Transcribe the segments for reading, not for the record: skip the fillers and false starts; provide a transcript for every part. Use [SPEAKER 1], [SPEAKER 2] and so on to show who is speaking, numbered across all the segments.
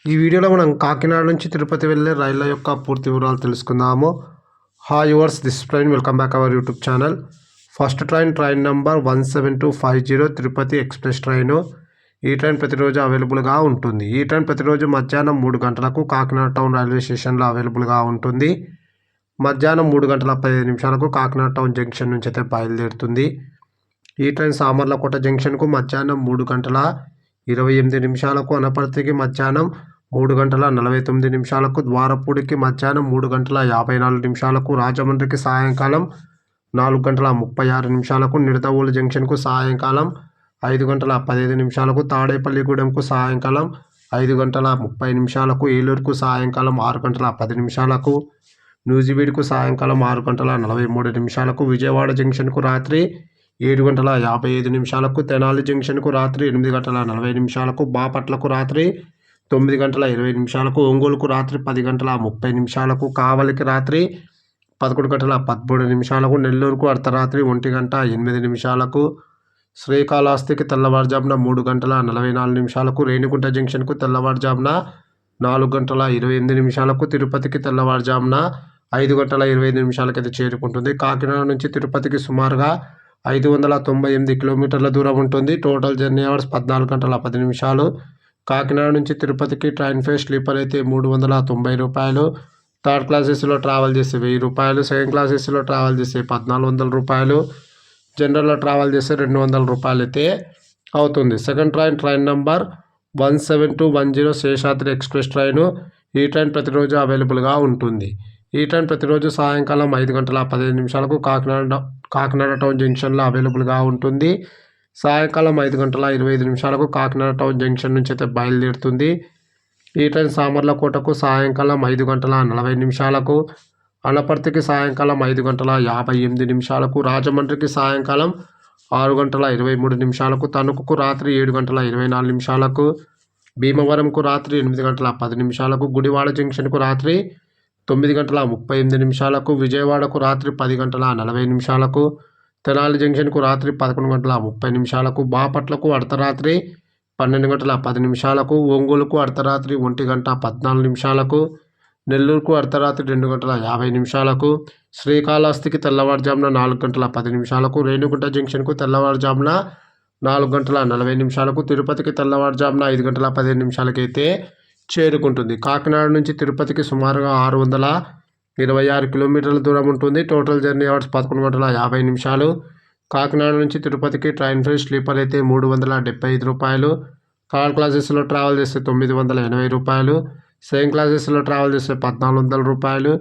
[SPEAKER 1] ఈ వీడియోలో మనం కాకినాడ నుంచి తిరుపతి వెళ్ళే రైళ్ల యొక్క పూర్తి వివరాలు తెలుసుకుందాము. Hi yours, this train welcome back our YouTube channel. First train number 17250 Tirupati express train. ఈ ట్రైన్ ప్రతిరోజు అవైలబుల్గా ఉంటుంది. ఈ ట్రైన్ ప్రతిరోజు మధ్యాహ్నం 3 గంటలకు కాకినాడ టౌన్ రైల్వే స్టేషన్లో అవైలబుల్గా ఉంటుంది. మధ్యాహ్నం 3:15 కాకినాడ టౌన్ జంక్షన్ నుంచి అయితే బయలుదేరుతుంది. ఈ ట్రైన్ సామర్లకోట జంక్షన్కు మధ్యాహ్నం 3:28 అనపర్తికి మధ్యాహ్నం 3:49, ద్వారపూడికి మధ్యాహ్నం 3:54, రాజమండ్రికి సాయంకాలం 4:36, నిడదవోలు జంక్షన్కు సాయంకాలం 5:15, తాడేపల్లిగూడెంకు సాయంకాలం 5:30, ఏలూరుకు సాయంకాలం 6:10, నూజివీడుకు సాయంకాలం 6:43, విజయవాడ జంక్షన్కు రాత్రి 7:55, తెనాలి జంక్షన్కు రాత్రి 8:40, బాపట్లకు రాత్రి 9:20, ఒంగోలుకు రాత్రి 10:30, కావలికి రాత్రి 11:13, నెల్లూరుకు అర్ధరాత్రి 1:08, శ్రీకాళహస్తికి తెల్లవారుజామున 3:44, రేణిగుంట జంక్షన్కు తెల్లవారుజామున 4:28, తిరుపతికి తెల్లవారుజామున 5:25 అయితే చేరుకుంటుంది. కాకినాడ నుంచి తిరుపతికి సుమారుగా 598 కిలోమీటర్ల దూరం ఉంటుంది. Total journey hours 14:10. కాకినాడ నుంచి తిరుపతికి ట్రైన్ ఫేర్ స్లీపర్ అయితే 390 రూపాయలు, థర్డ్ క్లాస్ ఏసీలో ట్రావెల్ చేస్తే 1000 రూపాయలు, సెకండ్ క్లాస్ ఏసీలో ట్రావెల్ చేస్తే 1400 రూపాయలు, జనరల్లో ట్రావెల్ చేస్తే 200 రూపాయలు అయితే అవుతుంది. Second train number 17210 Seshadri express train. ఈ ట్రైన్ ప్రతిరోజు అవైలబుల్గా ఉంటుంది. ఈ ట్రైన్ ప్రతిరోజు సాయంకాలం 5:15 కాకినాడ టౌన్ జంక్షన్లో అవైలబుల్గా ఉంటుంది. సాయంకాలం 5:25 కాకినాడ టౌన్ జంక్షన్ నుంచి అయితే బయలుదేరుతుంది. ఈ ట్రైన్ సామర్లకోటకు సాయంకాలం 5:40, అనపర్తికి సాయంకాలం 5:58, రాజమండ్రికి సాయంకాలం 6:23, తణుకుకు రాత్రి 7:24, భీమవరంకు రాత్రి 8:10, గుడివాడ జంక్షన్కు రాత్రి 9:38, విజయవాడకు రాత్రి 10:40, తెనాలి జంక్షన్కు రాత్రి 11:30, బాపట్లకు అర్ధరాత్రి 12:10, ఒంగోలుకు అర్ధరాత్రి 1:14, నెల్లూరుకు అర్ధరాత్రి 2:50, శ్రీకాళహస్తికి తెల్లవారుజామున 4:10, రేణిగుంట జంక్షన్కు తెల్లవారుజామున 4:40, తిరుపతికి తెల్లవారుజామున 5:15 అయితే చేరుకుంటుంది. కాకినాడ నుంచి తిరుపతికి సుమారుగా 626 కిలోమీటర్ల దూరం ఉంటుంది. Total journey hours 11:50. కాకినాడ నుంచి తిరుపతికి ట్రైన్ ఫేర్ స్లీపర్ అయితే 375 రూపాయలు, థర్డ్ క్లాస్ ఏసీలో ట్రావెల్ చేస్తే 980 రూపాయలు, సెకండ్ క్లాస్ ఏసీలో ట్రావెల్ చేస్తే 1400 రూపాయలు,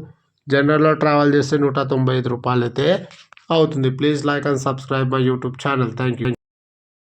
[SPEAKER 1] జనరల్లో ట్రావెల్ చేస్తే 195 రూపాయలు అయితే అవుతుంది. Please like and subscribe my YouTube channel. Thank you.